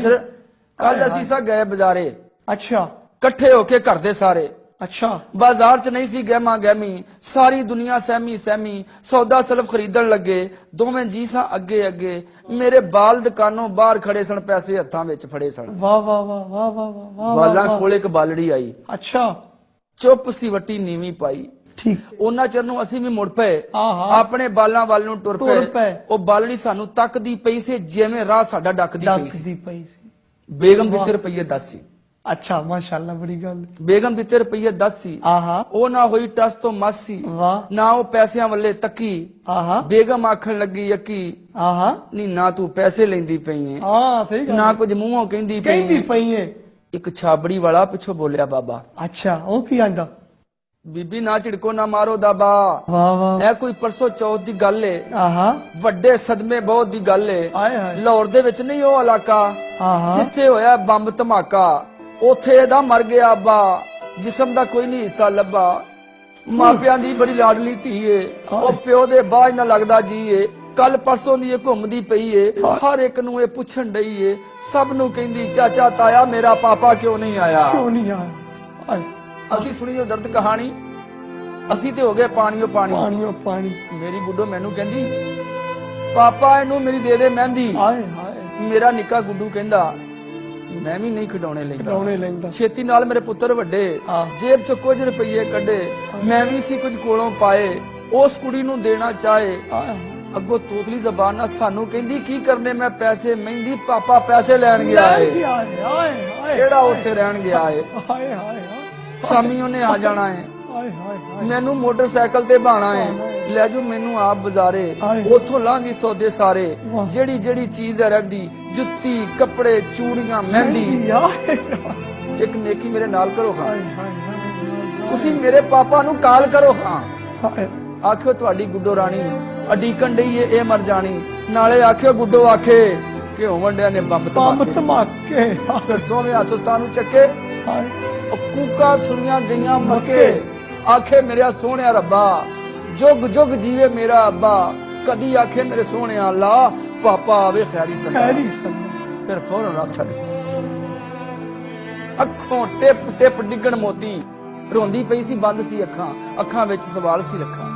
ਯਾਸਰ ਕੱਲ ਅਸੀਂ ਸਾ ਗਏ ਬਾਜ਼ਾਰੇ अच्छा ਇਕੱਠੇ ਹੋ ਕੇ ਘਰ ਦੇ ਸਾਰੇ अच्छा ਬਾਜ਼ਾਰ 'ਚ ਨਹੀਂ ਸੀ ਗਹਿਮਾ ਗਹਿਮੀ ਸਾਰੀ ਦੁਨੀਆ ਸਹਿਮੀ ਸਹਿਮੀ ਸੌਦਾ ਸਲਫ ਖਰੀਦਣ ਲੱਗੇ ਦੋਵੇਂ ਜੀ ਸਾਂ ਅੱਗੇ ਅੱਗੇ ਮੇਰੇ ਬਾਲ ਦੁਕਾਨੋਂ ਬਾਹਰ ਖੜੇ ਸਨ ਪੈਸੇ ਹੱਥਾਂ ਵਿੱਚ ਫੜੇ ਸਨ वाह वाह वाह वाह वाह वाह वाह ਬਾਲਾਂ ਕੋਲ ਇੱਕ ਬਾਲੜੀ ਆਈ अच्छा ਚੁੱਪ ਸੀ ਵੱਟੀ ਨੀਵੀਂ ਪਾਈ ठीक ਉਹਨਾਂ ਚਿਰ ਨੂੰ ਅਸੀਂ ਵੀ ਮੁੜ ਪਏ ਆਹਾ ਆਪਣੇ ਬਾਲਾਂ ਵੱਲ ਨੂੰ ਟੁਰ ਟੁਰ ਪਏ ਪਏ। ਉਹ ਬਾਲੜੀ ਸਾਨੂੰ ਤੱਕਦੀ ਪਈ ਸੀ ਜਿਵੇਂ ਰਾਹ ਸਾਡਾ ਡੱਕਦੀ ਪਈ ਸੀ दी पई सी ਬੇਗਮ ਦਿੱਤੇ ਰੁਪਈਏ 10 ਸੀ अच्छा माशाल्लाह बड़ी गल ਬੇਗਮ ਦਿੱਤੇ ਰੁਪਈਏ 10 ਸੀ आहा ਉਹ ਨਾ ਹੋਈ ਟਸ ਤੋਂ ਮਸ ਸੀ वाह ਨਾ ਉਹ ਪੈਸਿਆਂ ਵੱਲੇ ਤੱਕੀ आहा ਬੇਗਮ ਆਖਣ ਲੱਗੀ ਯਕੀ आहा ਨਹੀਂ ਨਾ ਤੂੰ ਪੈਸੇ ਲੈਂਦੀ ਪਈ ਏ हां सही गल ਨਾ ਕੁਝ ਮੂੰਹੋਂ ਕਹਿੰਦੀ ਪਈ कहंदी ਏ पई है ਇੱਕ ਛਾਬੜੀ ਵਾਲਾ ਪਿੱਛੋਂ ਬੋਲਿਆ ਬਾਬਾ अच्छा ओ की आंदा ਬੀਬੀ ਨਾ ਝਿੜਕੋ ਨਾ ਮਾਰੋ ਦਾਬਾ वाह वाह ਇਹ ਕੋਈ ਪਰਸੋਂ ਚੌਥ ਦੀ ਗੱਲ ਏ आहा ਵੱਡੇ ਸਦਮੇ ਬਹੁਤ ਦੀ ਗੱਲ ਏ आए हाय ਲਾਹੌਰ ਦੇ ਵਿੱਚ ਨਹੀਂ ਉਹ ਇਲਾਕਾ आहा ਜਿੱਥੇ ਹੋਇਆ ਬੰਬ ਧਮਾਕਾ ਉਥੇ ਇਹਦਾ ਮਰ ਗਿਆ ਅੱਬਾ ਜਿਸਮ ਦਾ ਕੋਈ ਨਹੀਂ ਹਿੱਸਾ ਲੱਭਾ ਮਾਪਿਆਂ ਦੀ ਬੜੀ ਲਾਡਲੀ ਧੀ ਏ ਉਹ ਪਿਓ ਦੇ ਬਾਝ ਨਾ ਲੱਗਦਾ ਜੀ ਏ ਕੱਲ ਪਰਸੋਂ ਦੀ ਇਹ ਘੁੰਮਦੀ ਪਈ ਏ ਹਰ ਇੱਕ ਨੂੰ ਇਹ ਪੁੱਛਣ ਡਈ ਏ ਸਭ ਨੂੰ ਕਹਿੰਦੀ ਚਾਚਾ ਤਾਇਆ ਮੇਰਾ ਪਾਪਾ ਕਿਉਂ ਨਹੀਂ ਆਇਆ क्यों नहीं आया आए ਅਸੀਂ ਸੁਣੀ ਉਹ ਦਰਦ ਕਹਾਣੀ ਅਸੀਂ ਤੇ ਹੋ ਗਏ ਪਾਣੀਓ ਪਾਣੀ पानी ओ पानी ਮੇਰੀ ਗੁੱਡੋ ਮੈਨੂੰ ਕਹਿੰਦੀ ਪਾਪਾ ਇਹਨੂੰ ਮੇਰੀ ਦੇ ਦੇ ਮਹਿੰਦੀ आए हाय ਮੇਰਾ ਨਿੱਕਾ ਗੁੱਡੂ ਕਹਿੰਦਾ ਮੈਂ ਵੀ ਨਹੀਂ ਖਿਡੌਣੇ ਲੈਂਦਾ खिलौने लेंदा ਛੇਤੀ ਨਾਲ ਮੇਰੇ ਪੁੱਤਰ ਵੱਡੇ ਹਾਂ। ਜੇਬ ਚ ਕੁਝ ਰੁਪਈਏ ਕੱਢੇ ਮੈਂ ਵੀ ਸੀ ਕੁਝ ਕੋਲੋਂ ਪਾਏ ਉਸ ਕੁੜੀ ਨੂੰ ਦੇਣਾ ਚਾਹੇ आए ਅੱਗੋਂ ਤੋਤਲੀ ਜ਼ਬਾਨ ਨਾਲ ਸਾਨੂੰ ਕਹਿੰਦੀ ਕੀ ਕਰਨੇ ਮੈਂ ਪੈਸੇ ਮਹਿੰਦੀ ਪਾਪਾ ਪੈਸੇ ਲੈਣ ਗਿਆ ਏ आए आए आए ਕਿਹੜਾ ਉੱਥੇ ਰਹਿਣ ਗਿਆ ਏ हाय हाय ਸ਼ਾਮੀ ਉਹਨੇ ਆ ਜਾਣਾ ਏ हाय हाय हाय ਮੈਨੂੰ ਮੋਟਰਸਾਈਕਲ ਤੇ ਬਾਣਾ ਏ ਲੈ ਜੂ ਮੈਨੂੰ ਆਪ ਬਾਜ਼ਾਰੇ ਹਾਏ। ਉਥੋਂ ਲਾਂਗੀ ਸੌਦੇ ਸਾਰੇ ਵਾਹ। ਜਿਹੜੀ ਜਿਹੜੀ ਚੀਜ਼ ਹੈ ਰਹਿੰਦੀ ਜੁੱਤੀ ਕੱਪੜੇ ਚੂੜੀਆਂ ਮਹਿੰਦੀ आए ਇੱਕ ਨੇਕੀ ਮੇਰੇ ਨਾਲ ਕਰੋ ਹਾਂ हाय हाय हाय ਤੁਸੀਂ ਮੇਰੇ ਪਾਪਾ ਨੂੰ ਕਾਲ ਕਰੋ ਹਾਂ हाय ਆਖਿਓ ਤੁਹਾਡੀ ਗੁੱਡੋ ਰਾਣੀ ਅਡੀਕਣ ਡਈ ਏ ਇਹ ਮਰ ਜਾਣੀ ਨਾਲੇ ਆਖਿਓ ਗੁੱਡੋ ਆਖੇ ਕਿ ਵੰਡਿਆ ਨੇ ਬੰਬ बम ਧਮਾਕੇ धमाके ਫਿਰ ਦੋਵੇਂ ਹੱਥ ਉਸਤਾਨ ਨੂੰ ਚੱਕੇ हाय ਉਹ ਕੂਕਾ ਸੁਣੀਆਂ ਗਈਆਂ ਮੱਕੇ ਆਖੇ ਮੇਰਾ ਸੋਹਣਿਆ ਰੱਬਾ ਜੁਗ ਜੁਗ ਜੀਵੇ ਮੇਰਾ ਅੱਬਾ ਕਦੀ ਆਖੇ ਮੇਰੇ ਸੋਹਣਿਆ ਅੱਲਾ ਪਾਪਾ ਆਵੇ ਖੈਰੀ ਸੰਦਾ खैरी सल्लल्लाहु ਫਿਰ ਫੌਰਨ ਰੱਖ ਛੱਡ ਅੱਖੋਂ ਟਿਪ ਟਿਪ ਡਿੱਗਣ ਮੋਤੀ ਰੋਂਦੀ ਪਈ ਸੀ ਬੰਦ ਸੀ ਅੱਖਾਂ ਅੱਖਾਂ ਵਿੱਚ ਸਵਾਲ ਸੀ ਰੱਖਾਂ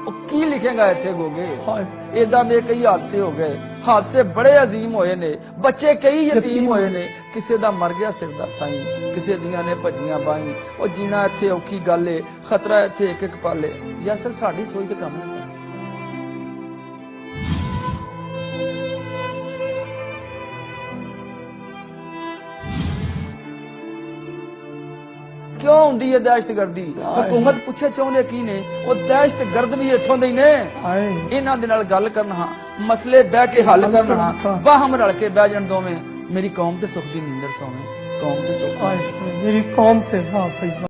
ਉਹ ਕੀ ਲਿਖੇਗਾ ਇੱਥੇ ਗੋਗੇ हाय ਇਦਾਂ ਦੇ ਕਈ ਹਾਦਸੇ ਹੋ ਗਏ ਹਾਦਸੇ ਬੜੇ ਅਜ਼ੀਮ ਹੋਏ ਨੇ ਬੱਚੇ ਕਈ ਯਤੀਮ ਹੋਏ ਨੇ ਕਿਸੇ ਦਾ ਮਰ ਗਿਆ ਸਿਰ ਦਾ ਸਾਈਂ ਕਿਸੇ ਦੀਆਂ ਨੇ ਭੱਜੀਆਂ ਬਾਈ ਉਹ ਜੀਣਾ ਇੱਥੇ ਔਖੀ ਗੱਲ ਏ ਖਤਰਾ ਇੱਥੇ ਇੱਕ ਇੱਕ ਪਾਲੇ ਯਾਸਰ ਸਾਡੀ ਸੋਚ ਤੇ ਕੰਮ ਨਹੀਂ ਕਿਉਂ ਹੁੰਦੀ ਹੈ ਦਹਿਸ਼ਤਗਰਦੀ ਹਕੂਮਤ ਪੁੱਛੇ ਚਾਹੁੰਦੇ ਕੀ ਨੇ ਉਹ ਦਹਿਸ਼ਤਗਰਦ ਵੀ ਇੱਥੋਂ ਦੇ ਹੀ ਨੇ हाय ਇਹਨਾਂ ਦੇ ਨਾਲ ਗੱਲ ਕਰਨਾ ਮਸਲੇ ਬਹਿ ਕੇ ਹੱਲ ਕਰਨਾ ਬਾਹਮ ਰਲ ਕੇ ਬਹਿ ਜਾਣ ਦੋਵੇਂ ਮੇਰੀ ਕੌਮ ਤੇ ਸੁਖ ਦੀ ਨੀਂਦਰ ਸੋਵੇਂ ਕੌਮ ਤੇ ਸੁਖ हाय मेरी कौम ते वाह भाई वाह।